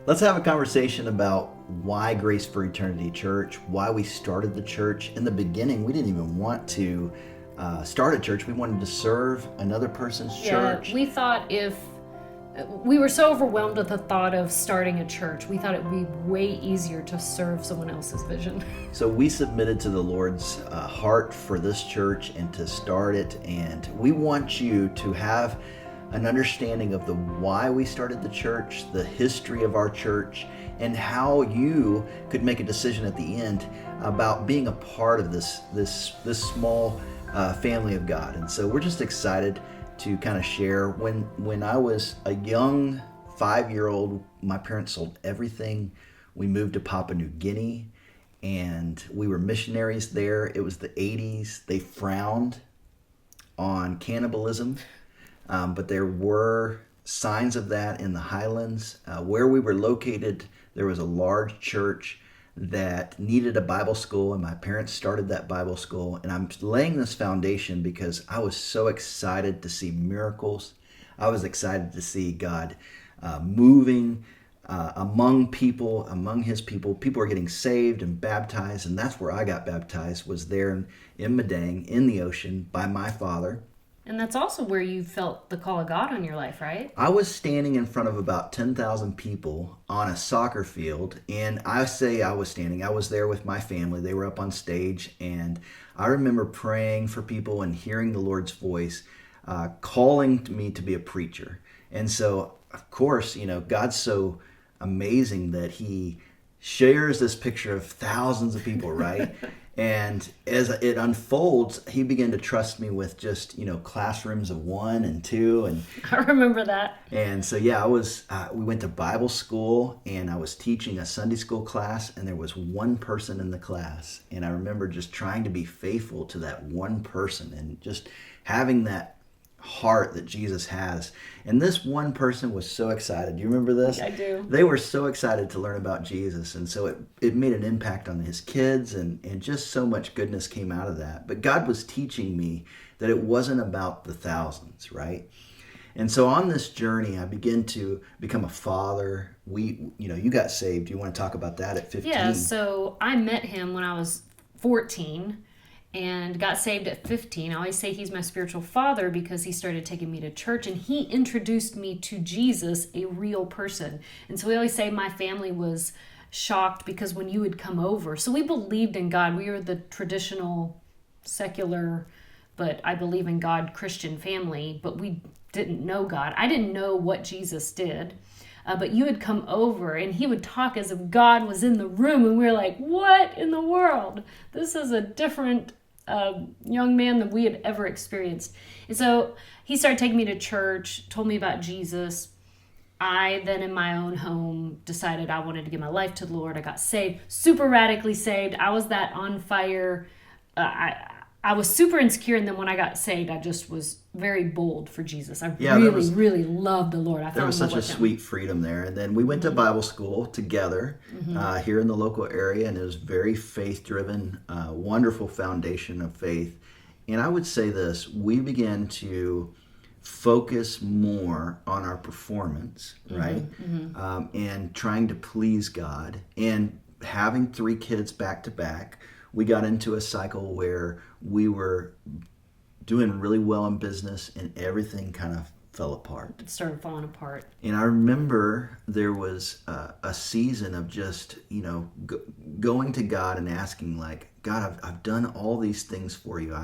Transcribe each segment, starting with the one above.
Let's have a conversation about why Grace for Eternity Church, why we started the church. In the beginning, we didn't even want to start a church. We wanted to serve another person's church. We thought if we were so overwhelmed with the thought of starting a church, we thought it would be way easier to serve someone else's vision. So we submitted to the Lord's heart for this church and to start it. And we want you to have an understanding of the why we started the church, the history of our church, and how you could make a decision at the end about being a part of this small family of God. And so we're just excited to kind of share. When I was a young 5-year-old, my parents sold everything. We moved to Papua New Guinea, and we were missionaries there. It was the 80s. They frowned on cannibalism. But there were signs of that in the highlands. Where we were located, there was a large church that needed a Bible school, and my parents started that Bible school. And I'm laying this foundation because I was so excited to see miracles. I was excited to see God moving among people, among His people. People were getting saved and baptized, and that's where I got baptized, was there in Madang, in the ocean, by my father. And that's also where you felt the call of God on your life, right? I was standing in front of about 10,000 people on a soccer field, and I say I was standing. I was there with my family. They were up on stage, and I remember praying for people and hearing the Lord's voice calling me to be a preacher. And so, of course, God's so amazing that He shares this picture of thousands of people, right? And as it unfolds, He began to trust me with just, classrooms of 1 and 2. And I remember that. And so, we went to Bible school, and I was teaching a Sunday school class, and there was one person in the class. And I remember just trying to be faithful to that one person and just having that heart that Jesus has. And this one person was so excited. Do you remember this? I do. They were so excited to learn about Jesus. And so it made an impact on his kids, and just so much goodness came out of that. But God was teaching me that it wasn't about the thousands, right? And so on this journey, I began to become a father. You got saved. You want to talk about that at 15? Yeah, so I met him when I was 14. And got saved at 15. I always say he's my spiritual father because he started taking me to church, and he introduced me to Jesus, a real person. And so we always say my family was shocked because when you would come over, so we believed in God. We were the traditional secular, but I believe in God Christian family, but we didn't know God. I didn't know what Jesus did. But you would come over and he would talk as if God was in the room, and we were like, what in the world? This is a different young man than we had ever experienced. And so he started taking me to church, told me about Jesus. I then in my own home decided I wanted to give my life to the Lord. I got saved, super radically saved. I was that on fire. I was super insecure, and then when I got saved, I just was very bold for Jesus. I really loved the Lord. There was such a sweet freedom there. And then we went to Bible school together here in the local area, and it was very faith-driven, wonderful foundation of faith. And I would say this, we began to focus more on our performance, right? And trying to please God. And having 3 kids back to back, we got into a cycle where we were doing really well in business, and everything kind of fell apart. It started falling apart. And I remember there was a season of just, going to God and asking, like, God, I've done all these things for you.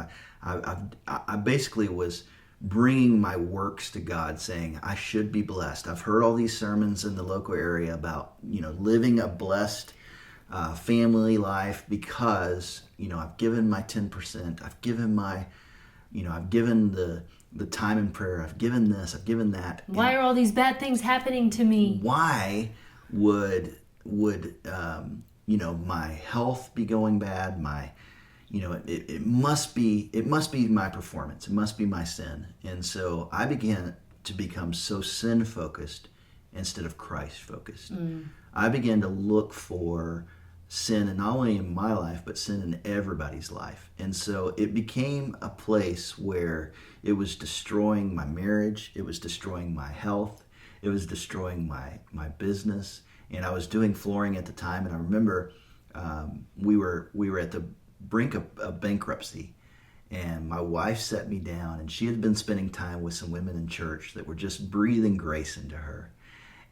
I basically was bringing my works to God, saying I should be blessed. I've heard all these sermons in the local area about, living a blessed family life because, I've given my 10%. I've given my, I've given the time in prayer. I've given this. I've given that. Why are all these bad things happening to me? Why would my health be going bad? It must be my performance. It must be my sin. And so I began to become so sin focused instead of Christ focused. I began to look for sin, and not only in my life, but sin in everybody's life. And so it became a place where it was destroying my marriage, it was destroying my health, it was destroying my business, And I was doing flooring at the time, and I remember we were at the brink of bankruptcy. And my wife set me down, and she had been spending time with some women in church that were just breathing grace into her.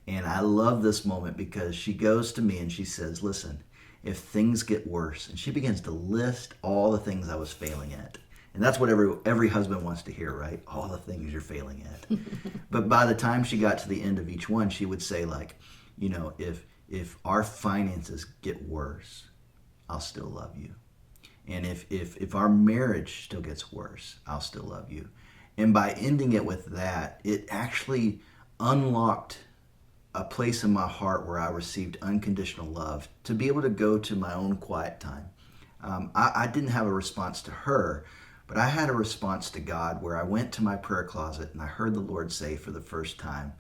And I love this moment because she goes to me and she says, listen, if things get worse, and she begins to list all the things I was failing at. And that's what every husband wants to hear, right? All the things you're failing at. But by the time she got to the end of each one, she would say, like, if our finances get worse, I'll still love you. And if our marriage still gets worse, I'll still love you. And by ending it with that, it actually unlocked a place in my heart where I received unconditional love to be able to go to my own quiet time. I didn't have a response to her, but I had a response to God where I went to my prayer closet and I heard the Lord say for the first time,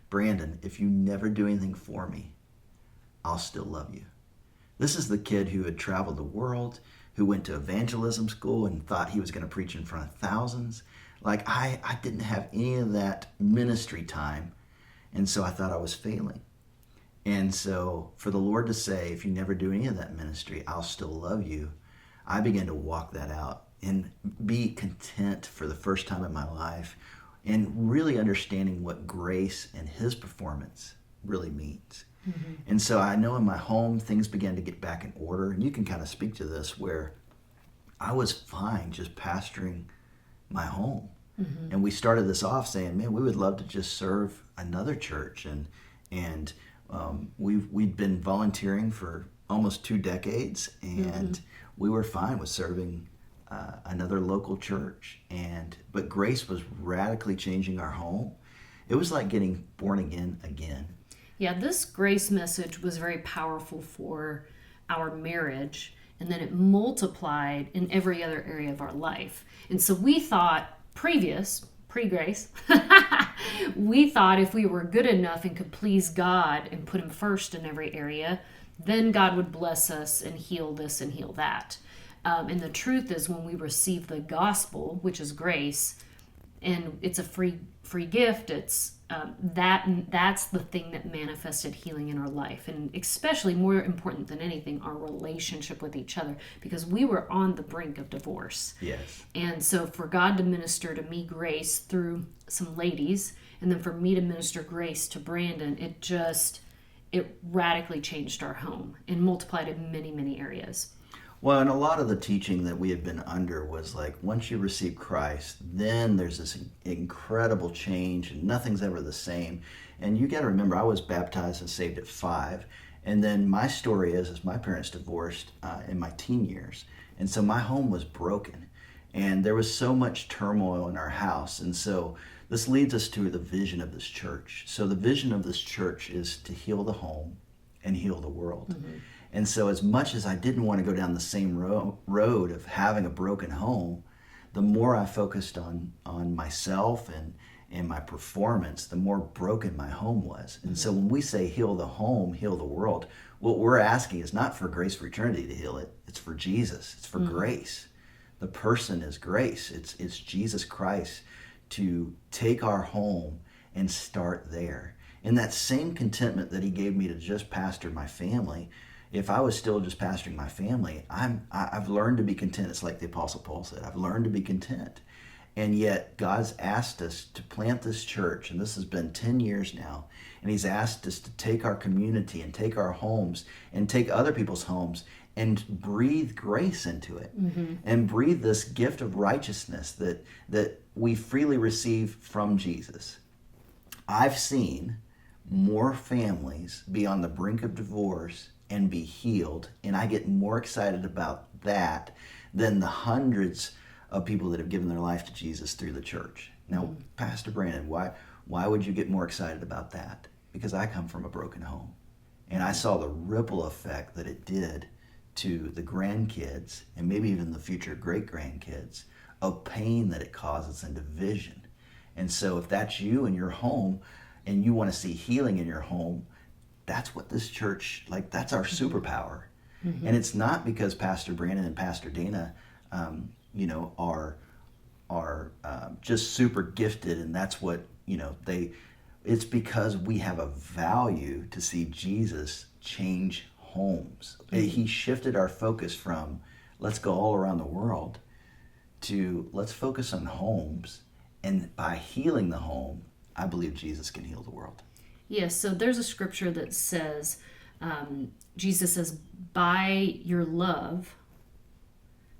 Brandon, if you never do anything for me, I'll still love you. This is the kid who had traveled the world, who went to evangelism school and thought he was going to preach in front of thousands. Like I didn't have any of that ministry time. And so I thought I was failing. And so for the Lord to say, if you never do any of that ministry, I'll still love you, I began to walk that out and be content for the first time in my life and really understanding what grace and his performance really means. Mm-hmm. And so I know in my home, things began to get back in order. And you can kind of speak to this where I was fine just pastoring my home. Mm-hmm. And we started this off saying, man, we would love to just serve another church. And we'd been volunteering for almost 2 decades, and we were fine with serving another local church. But grace was radically changing our home. It was like getting born again. Yeah, this grace message was very powerful for our marriage, and then it multiplied in every other area of our life. And so we thought pre-grace, we thought if we were good enough and could please God and put him first in every area, then God would bless us and heal this and heal that. And the truth is, when we receive the gospel, which is grace, and it's a free gift, it's that's the thing that manifested healing in our life, and especially more important than anything, our relationship with each other, because we were on the brink of divorce. Yes. And so for God to minister to me grace through some ladies, and then for me to minister grace to Brandon, it radically changed our home and multiplied in many, many areas. Well, and a lot of the teaching that we had been under was like, once you receive Christ, then there's this incredible change and nothing's ever the same. And you got to remember, I was baptized and saved at 5. And then my story is my parents divorced in my teen years. And so my home was broken. And there was so much turmoil in our house. And so this leads us to the vision of this church. So the vision of this church is to heal the home and heal the world. Mm-hmm. And so as much as I didn't want to go down the same road of having a broken home, the more I focused on myself and my performance, the more broken my home was. And so when we say heal the home, heal the world, what we're asking is not for Grace for Eternity to heal it. It's for Jesus. It's for grace. The person is grace. It's Jesus Christ to take our home and start there. And that same contentment that he gave me to just pastor my family, if I was still just pastoring my family, I've learned to be content. It's like the Apostle Paul said, I've learned to be content. And yet God's asked us to plant this church, and this has been 10 years now, and he's asked us to take our community and take our homes and take other people's homes and breathe grace into it, and breathe this gift of righteousness that we freely receive from Jesus. I've seen more families be on the brink of divorce and be healed, and I get more excited about that than the hundreds of people that have given their life to Jesus through the church. Now, Pastor Brandon, why would you get more excited about that? Because I come from a broken home, and I saw the ripple effect that it did to the grandkids, and maybe even the future great-grandkids, of pain that it causes and division. And so if that's you in your home, and you want to see healing in your home, that's what this church, like, that's our superpower. And it's not because Pastor Brandon and Pastor Dana, are just super gifted, and that's what, It's because we have a value to see Jesus change homes. He shifted our focus from let's go all around the world to let's focus on homes. And by healing the home, I believe Jesus can heal the world. Yes, so there's a scripture that says, Jesus says, by your love,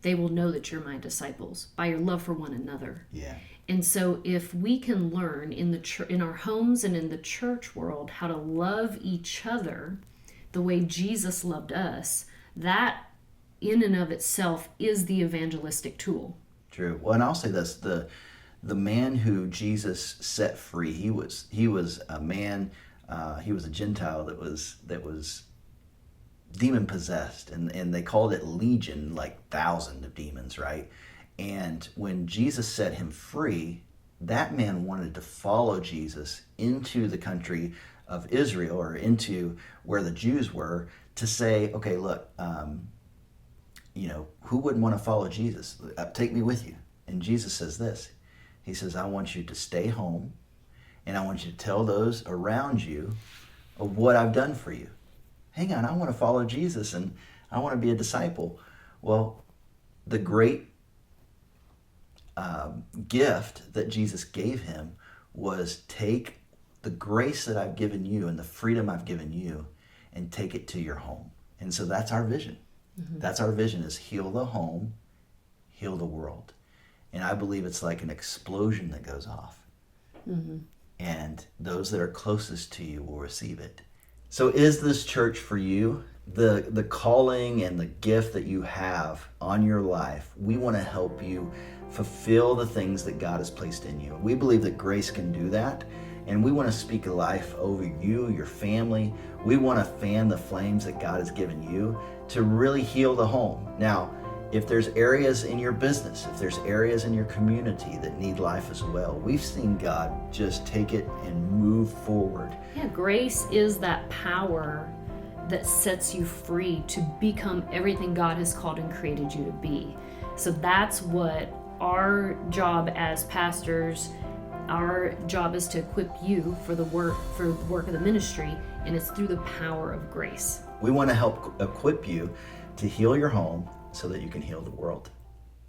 they will know that you're my disciples, by your love for one another. Yeah. And so if we can learn in in our homes and in the church world how to love each other the way Jesus loved us, that in and of itself is the evangelistic tool. True. Well, and I'll say this, the man who Jesus set free, he was a man, he was a Gentile that was demon possessed, and they called it legion, like thousands of demons, right? And when Jesus set him free, that man wanted to follow Jesus into the country of Israel, or into where the Jews were, to say, okay, look, who wouldn't want to follow Jesus? Take me with you. And Jesus says this. He says, I want you to stay home, and I want you to tell those around you of what I've done for you. Hang on, I want to follow Jesus, and I want to be a disciple. Well, the great gift that Jesus gave him was take the grace that I've given you and the freedom I've given you and take it to your home. And so that's our vision. Mm-hmm. That's our vision, is heal the home, heal the world. And I believe it's like an explosion that goes off. Mm-hmm. And those that are closest to you will receive it. So is this church for you? The calling and the gift that you have on your life, we want to help you fulfill the things that God has placed in you. We believe that grace can do that, and we want to speak life over you, your family. We want to fan the flames that God has given you to really heal the home. Now, if there's areas in your business, if there's areas in your community that need life as well, we've seen God just take it and move forward. Yeah, grace is that power that sets you free to become everything God has called and created you to be. So that's what our job as pastors, our job is to equip you for the work of the ministry, and it's through the power of grace. We want to help equip you to heal your home so that you can heal the world.